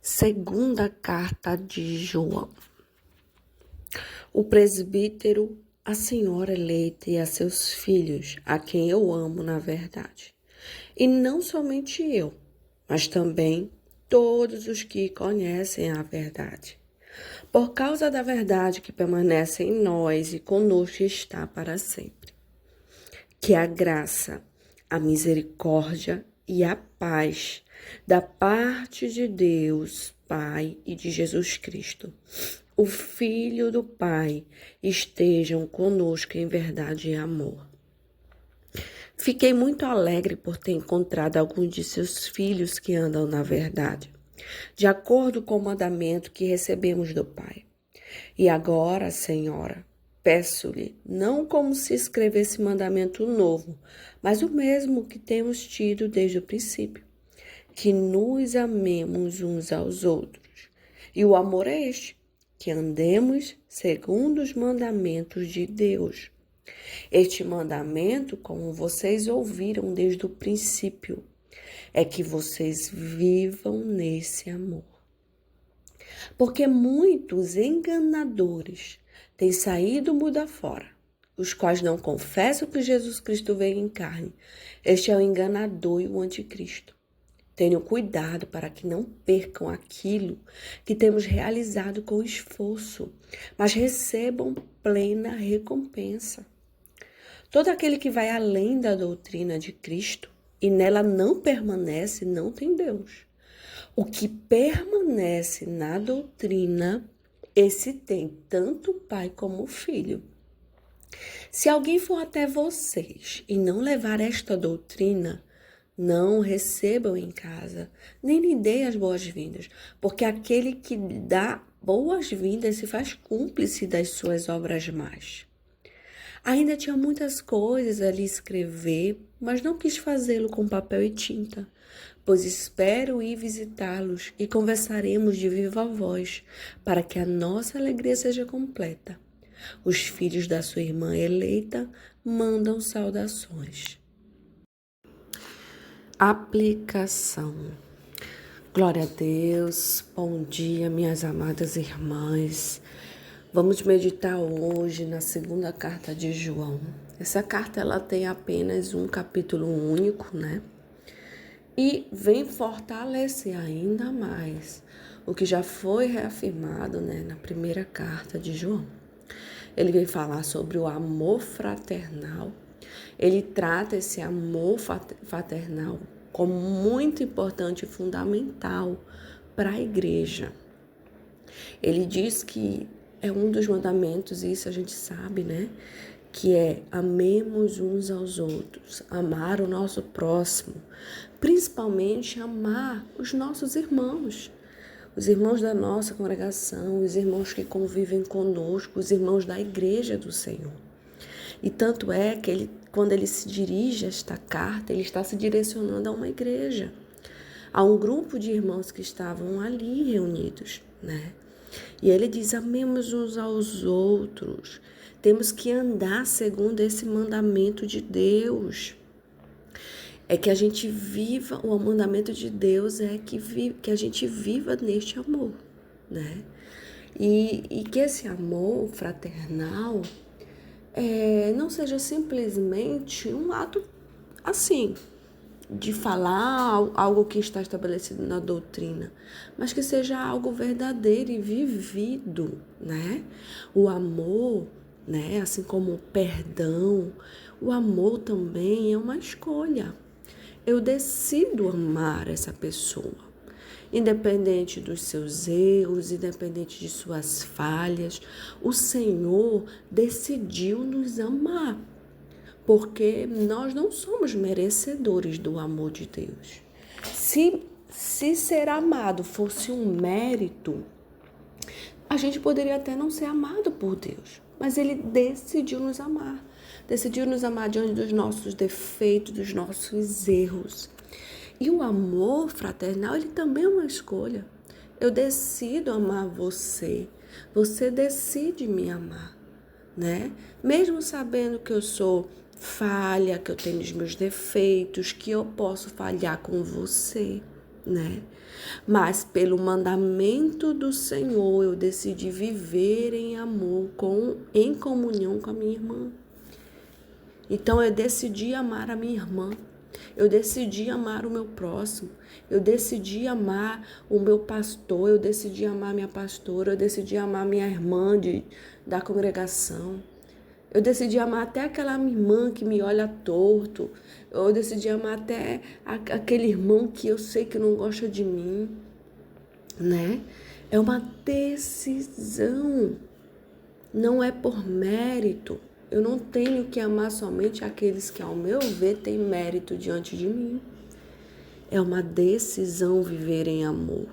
Segunda carta de João. O presbítero, a senhora eleita e a seus filhos, a quem eu amo na verdade. E não somente eu, mas também todos os que conhecem a verdade. Por causa da verdade que permanece em nós e conosco está para sempre. Que a graça, a misericórdia e a paz da parte de Deus, Pai, e de Jesus Cristo, o Filho do Pai, estejam conosco em verdade e amor. Fiquei muito alegre por ter encontrado alguns de seus filhos que andam na verdade, de acordo com o mandamento que recebemos do Pai. E agora, Senhora, peço-lhe, não como se escrevesse mandamento novo, mas o mesmo que temos tido desde o princípio, que nos amemos uns aos outros. E o amor é este, que andemos segundo os mandamentos de Deus. Este mandamento, como vocês ouviram desde o princípio, é que vocês vivam nesse amor. Porque muitos enganadores têm saído mundo afora, os quais não confessam que Jesus Cristo veio em carne. Este é o enganador e o anticristo. Tenham cuidado para que não percam aquilo que temos realizado com esforço, mas recebam plena recompensa. Todo aquele que vai além da doutrina de Cristo e nela não permanece, não tem Deus. O que permanece na doutrina, esse tem tanto o pai como o filho. Se alguém for até vocês e não levar esta doutrina, não o recebam em casa, nem lhe dê as boas-vindas, porque aquele que dá boas-vindas se faz cúmplice das suas obras más. Ainda tinha muitas coisas a lhe escrever, mas não quis fazê-lo com papel e tinta, pois espero ir visitá-los e conversaremos de viva voz, para que a nossa alegria seja completa. Os filhos da sua irmã eleita mandam saudações. Aplicação. Glória a Deus, bom dia, minhas amadas irmãs. Vamos meditar hoje na segunda carta de João. Essa carta ela tem apenas um capítulo único, né? E vem fortalecer ainda mais o que já foi reafirmado, né, na primeira carta de João. Ele vem falar sobre o amor fraternal. Ele trata esse amor fraternal como muito importante e fundamental para a igreja. Ele diz que é um dos mandamentos, e isso a gente sabe, né? Que é amemos uns aos outros, amar o nosso próximo, principalmente amar os nossos irmãos, os irmãos da nossa congregação, os irmãos que convivem conosco, os irmãos da igreja do Senhor. E tanto é que quando ele se dirige a esta carta, ele está se direcionando a uma igreja, a um grupo de irmãos que estavam ali reunidos, né? E ele diz, amemos uns aos outros, temos que andar segundo esse mandamento de Deus. É que a gente viva, o mandamento de Deus é que a gente viva neste amor, né? E que esse amor fraternal não seja simplesmente um ato assim, de falar algo que está estabelecido na doutrina, mas que seja algo verdadeiro e vivido, né? O amor, né? Assim como o perdão, o amor também é uma escolha. Eu decido amar essa pessoa, independente dos seus erros, independente de suas falhas. O Senhor decidiu nos amar, porque nós não somos merecedores do amor de Deus. Se ser amado fosse um mérito, a gente poderia até não ser amado por Deus, mas Ele decidiu nos amar. Decidiu nos amar diante dos nossos defeitos, dos nossos erros. E o amor fraternal, ele também é uma escolha. Eu decido amar você. Você decide me amar, né? Mesmo sabendo que eu sou falha, que eu tenho os meus defeitos, que eu posso falhar com você. né? Mas pelo mandamento do Senhor, eu decidi viver em amor, em comunhão com a minha irmã. Então eu decidi amar a minha irmã. Eu decidi amar o meu próximo. Eu decidi amar o meu pastor. Eu decidi amar minha pastora. Eu decidi amar minha irmã da congregação. Eu decidi amar até aquela minha irmã que me olha torto. Eu decidi amar até aquele irmão que eu sei que não gosta de mim, né? É uma decisão. Não é por mérito. Eu não tenho que amar somente aqueles que, ao meu ver, têm mérito diante de mim. É uma decisão viver em amor.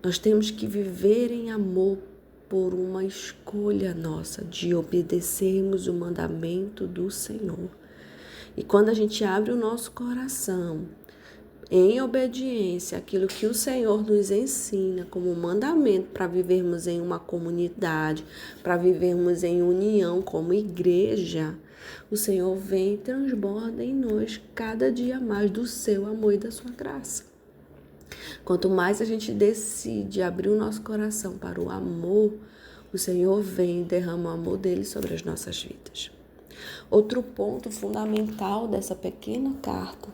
Nós temos que viver em amor por uma escolha nossa de obedecermos o mandamento do Senhor. E quando a gente abre o nosso coração em obediência àquilo que o Senhor nos ensina como mandamento para vivermos em uma comunidade, para vivermos em união como igreja, o Senhor vem e transborda em nós cada dia mais do seu amor e da sua graça. Quanto mais a gente decide abrir o nosso coração para o amor, o Senhor vem e derrama o amor dele sobre as nossas vidas. Outro ponto fundamental dessa pequena carta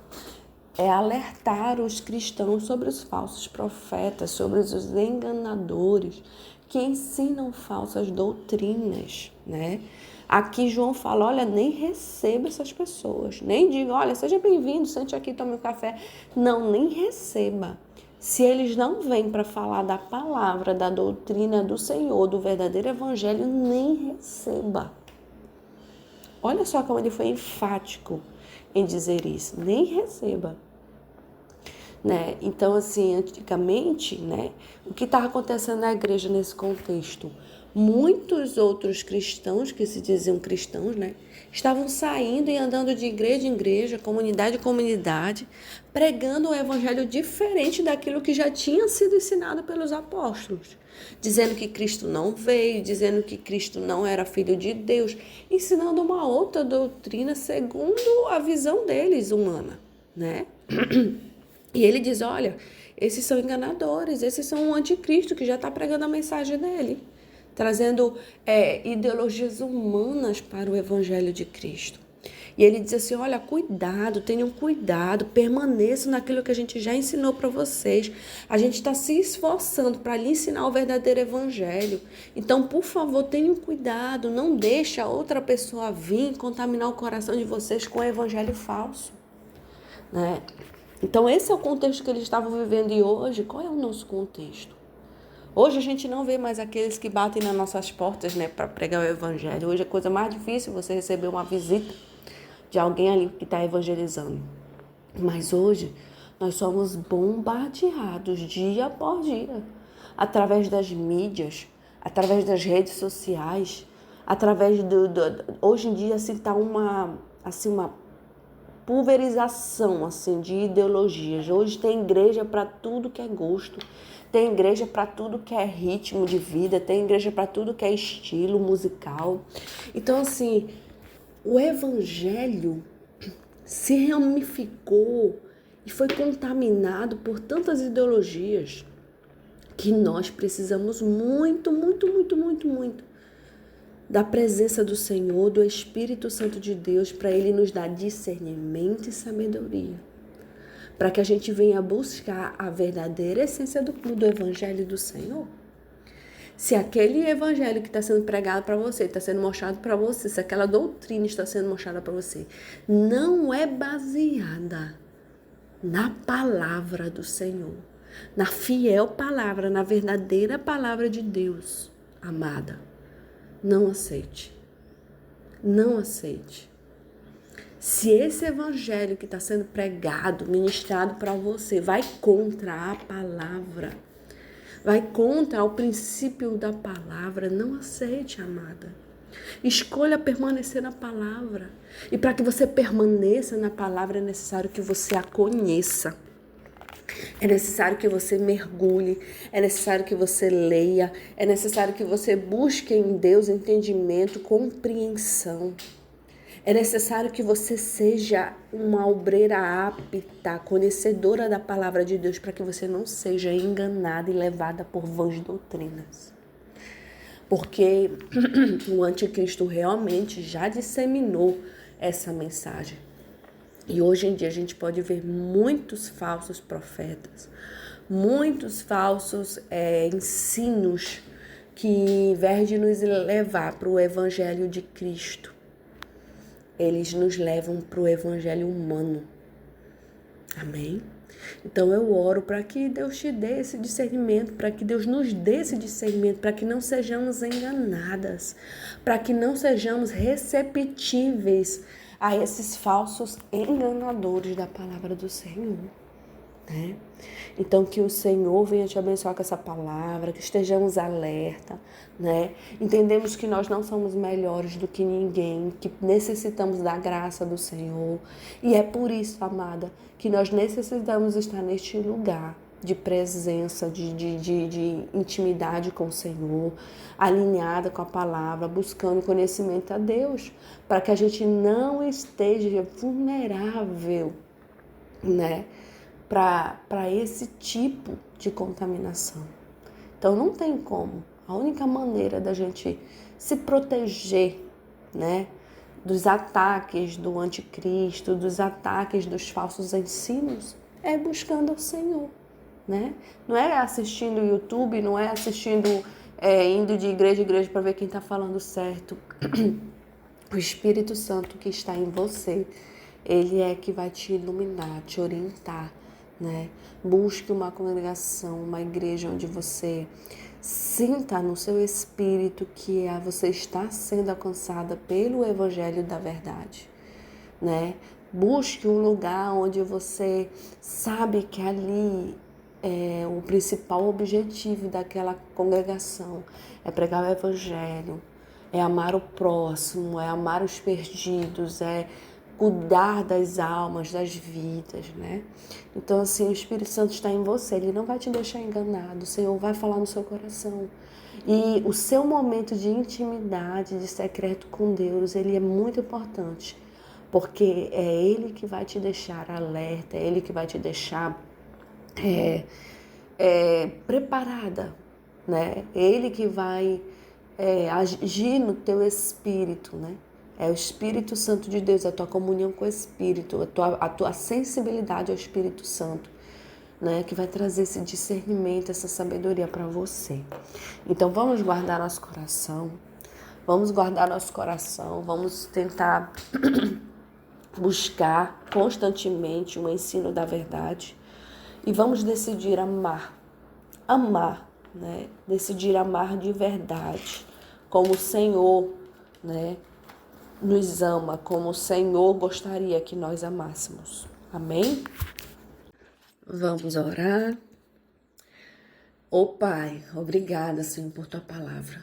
é alertar os cristãos sobre os falsos profetas, sobre os enganadores que ensinam falsas doutrinas, né? Aqui João fala, olha, nem receba essas pessoas, nem diga, olha, seja bem-vindo, sente aqui, tome um café. Não, nem receba. Se eles não vêm para falar da palavra, da doutrina do Senhor, do verdadeiro evangelho, nem receba. Olha só como ele foi enfático em dizer isso, nem receba. Né? Então, assim, antigamente, né, o que estava acontecendo na igreja nesse contexto? Muitos outros cristãos, que se diziam cristãos, né, estavam saindo e andando de igreja em igreja, comunidade em comunidade, pregando um evangelho diferente daquilo que já tinha sido ensinado pelos apóstolos. Dizendo que Cristo não veio, dizendo que Cristo não era filho de Deus, ensinando uma outra doutrina segundo a visão deles humana, né? E ele diz, olha, esses são enganadores, esses são o anticristo que já está pregando a mensagem dele, trazendo ideologias humanas para o evangelho de Cristo. E ele diz assim, olha, cuidado, tenham cuidado, permaneçam naquilo que a gente já ensinou para vocês. A gente está se esforçando para lhe ensinar o verdadeiro evangelho. Então, por favor, tenham cuidado, não deixe a outra pessoa vir contaminar o coração de vocês com o evangelho falso, né? Então, esse é o contexto que eles estavam vivendo. E hoje, qual é o nosso contexto? Hoje a gente não vê mais aqueles que batem nas nossas portas, né, para pregar o evangelho. Hoje é coisa mais difícil você receber uma visita de alguém ali que está evangelizando. Mas hoje nós somos bombardeados dia após dia, através das mídias, através das redes sociais, através hoje em dia assim está uma pulverização assim de ideologias. Hoje tem igreja para tudo que é gosto, tem igreja para tudo que é ritmo de vida, tem igreja para tudo que é estilo musical. Então assim, o evangelho se ramificou e foi contaminado por tantas ideologias que nós precisamos muito da presença do Senhor, do Espírito Santo de Deus, para Ele nos dar discernimento e sabedoria, para que a gente venha buscar a verdadeira essência do Evangelho do Senhor. Se aquele evangelho que está sendo pregado para você, está sendo mostrado para você, se aquela doutrina está sendo mostrada para você, não é baseada na palavra do Senhor, na fiel palavra, na verdadeira palavra de Deus, amada, não aceite. Não aceite. Se esse evangelho que está sendo pregado, ministrado para você, vai contra a palavra, vai contra o princípio da palavra, não aceite, amada. Escolha permanecer na palavra. E para que você permaneça na palavra, é necessário que você a conheça. É necessário que você mergulhe, é necessário que você leia, é necessário que você busque em Deus entendimento, compreensão. É necessário que você seja uma obreira apta, conhecedora da palavra de Deus, para que você não seja enganada e levada por vãs doutrinas. Porque o anticristo realmente já disseminou essa mensagem. E hoje em dia a gente pode ver muitos falsos profetas, muitos falsos ensinos que, em vez de nos levar para o evangelho de Cristo, eles nos levam para o evangelho humano. Amém? Então eu oro para que Deus te dê esse discernimento, para que Deus nos dê esse discernimento, para que não sejamos enganadas, para que não sejamos receptíveis a esses falsos enganadores da palavra do Senhor. Né? Então que o Senhor venha te abençoar com essa palavra, que estejamos alerta, né? Entendemos que nós não somos melhores do que ninguém, que necessitamos da graça do Senhor, e é por isso, amada, que nós necessitamos estar neste lugar de presença, de intimidade com o Senhor, alinhada com a palavra, buscando conhecimento a Deus, para que a gente não esteja vulnerável, né, para esse tipo de contaminação. Então não tem como. A única maneira da gente se proteger, né, dos ataques do anticristo, dos ataques dos falsos ensinos, é buscando o Senhor, né? Não é assistindo o YouTube, não é assistindo, indo de igreja em igreja para ver quem está falando certo. O Espírito Santo que está em você, ele é que vai te iluminar, te orientar, né? Busque uma congregação, uma igreja onde você sinta no seu espírito que você está sendo alcançada pelo Evangelho da verdade, né? Busque um lugar onde você sabe que ali o principal objetivo daquela congregação é pregar o Evangelho, é amar o próximo, é amar os perdidos, é cuidar das almas, das vidas, né? Então, assim, o Espírito Santo está em você, ele não vai te deixar enganado, o Senhor vai falar no seu coração. E o seu momento de intimidade, de secreto com Deus, ele é muito importante, porque é Ele que vai te deixar alerta, é Ele que vai te deixar preparada, né? É Ele que vai agir no teu espírito, né? É o Espírito Santo de Deus, a tua comunhão com o Espírito, a tua sensibilidade ao Espírito Santo, né? Que vai trazer esse discernimento, essa sabedoria para você. Então vamos guardar nosso coração, vamos tentar buscar constantemente o ensino da verdade e vamos decidir amar, né? Decidir amar de verdade, como o Senhor, né, nos ama, como o Senhor gostaria que nós amássemos. Amém? Vamos orar. Ô Pai, obrigada, Senhor, por tua palavra.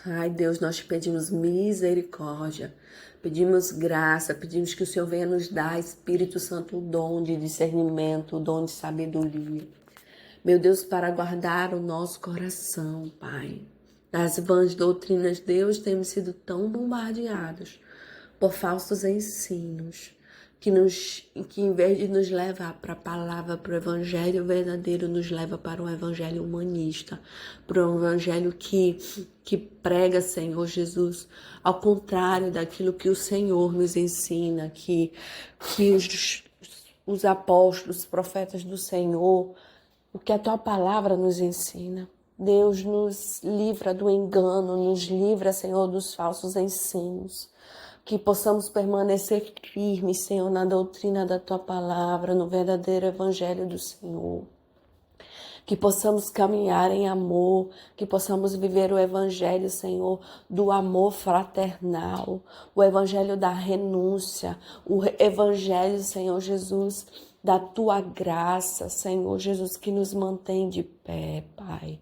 Ai, Deus, nós te pedimos misericórdia, pedimos graça, pedimos que o Senhor venha nos dar, Espírito Santo, o dom de discernimento, o dom de sabedoria. Meu Deus, para guardar o nosso coração, Pai. Nas vãs doutrinas, Deus, temos sido tão bombardeados por falsos ensinos, que em vez de nos levar para a palavra, para o evangelho verdadeiro, nos leva para um evangelho humanista, para um evangelho que prega, Senhor Jesus, ao contrário daquilo que o Senhor nos ensina, que os apóstolos, os profetas do Senhor, o que a tua palavra nos ensina. Deus, nos livra do engano, nos livra, Senhor, dos falsos ensinos. Que possamos permanecer firmes, Senhor, na doutrina da tua palavra, no verdadeiro evangelho do Senhor. Que possamos caminhar em amor, que possamos viver o evangelho, Senhor, do amor fraternal, o evangelho da renúncia, o evangelho, Senhor Jesus, da tua graça, Senhor Jesus, que nos mantém de pé, Pai.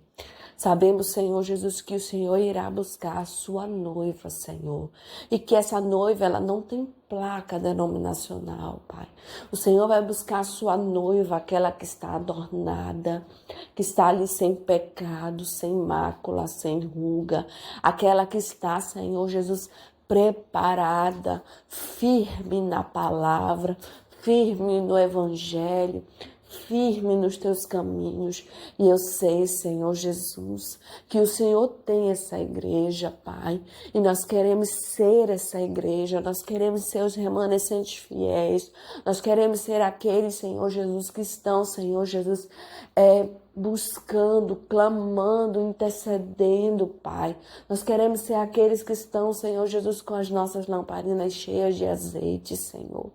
Sabemos, Senhor Jesus, que o Senhor irá buscar a sua noiva, Senhor. E que essa noiva, ela não tem placa denominacional, Pai. O Senhor vai buscar a sua noiva, aquela que está adornada, que está ali sem pecado, sem mácula, sem ruga. Aquela que está, Senhor Jesus, preparada, firme na palavra, firme no Evangelho, firme nos teus caminhos. E eu sei, Senhor Jesus, que o Senhor tem essa igreja, Pai, e nós queremos ser essa igreja, nós queremos ser os remanescentes fiéis, nós queremos ser aqueles, Senhor Jesus, que estão, Senhor Jesus, buscando, clamando, intercedendo, Pai. Nós queremos ser aqueles que estão, Senhor Jesus, com as nossas lamparinas cheias de azeite, Senhor.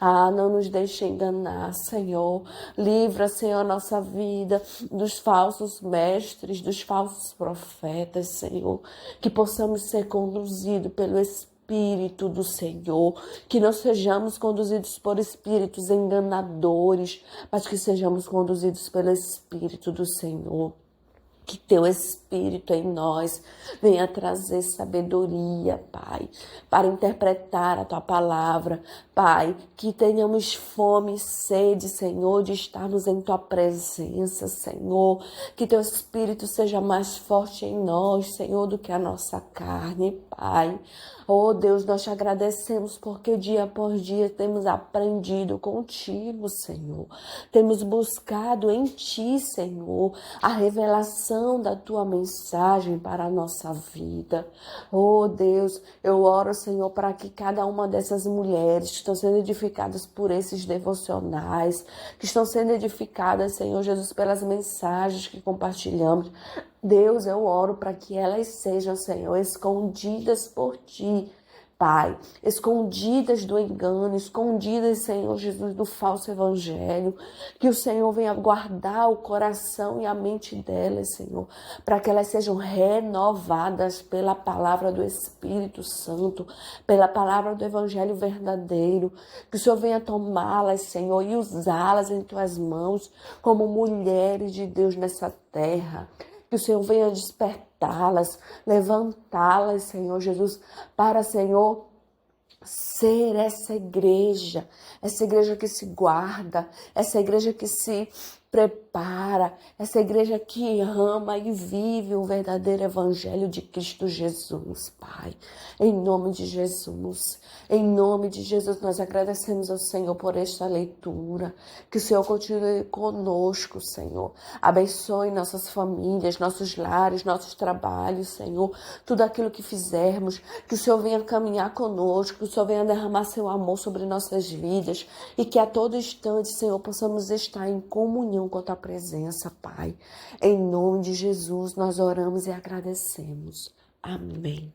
Não nos deixe enganar, Senhor. Livra, Senhor, a nossa vida dos falsos mestres, dos falsos profetas, Senhor. Que possamos ser conduzidos pelo Espírito do Senhor, que não sejamos conduzidos por espíritos enganadores, mas que sejamos conduzidos pelo Espírito do Senhor. Que teu Espírito em nós venha trazer sabedoria, Pai, para interpretar a tua palavra, Pai, que tenhamos fome e sede, Senhor, de estarmos em tua presença, Senhor, que teu Espírito seja mais forte em nós, Senhor, do que a nossa carne, Pai. Oh Deus, nós te agradecemos porque dia após dia temos aprendido contigo, Senhor. Temos buscado em ti, Senhor, a revelação da tua mensagem para a nossa vida. Oh Deus, eu oro, Senhor, para que cada uma dessas mulheres que estão sendo edificadas por esses devocionais, que estão sendo edificadas, Senhor Jesus, pelas mensagens que compartilhamos, Deus, eu oro para que elas sejam, Senhor, escondidas por ti, Pai, escondidas do engano, escondidas, Senhor Jesus, do falso evangelho, que o Senhor venha guardar o coração e a mente delas, Senhor, para que elas sejam renovadas pela palavra do Espírito Santo, pela palavra do evangelho verdadeiro, que o Senhor venha tomá-las, Senhor, e usá-las em tuas mãos como mulheres de Deus nessa terra. Que o Senhor venha despertá-las, levantá-las, Senhor Jesus, para, Senhor, ser essa igreja que se guarda, essa igreja que se prepara, essa igreja que ama e vive o verdadeiro evangelho de Cristo Jesus, Pai. Em nome de Jesus, nós agradecemos ao Senhor por esta leitura, que o Senhor continue conosco, Senhor. Abençoe nossas famílias, nossos lares, nossos trabalhos, Senhor, tudo aquilo que fizermos, que o Senhor venha caminhar conosco, que o Senhor venha derramar seu amor sobre nossas vidas e que a todo instante, Senhor, possamos estar em comunhão com a tua presença, Pai. Em nome de Jesus, nós oramos e agradecemos. Amém.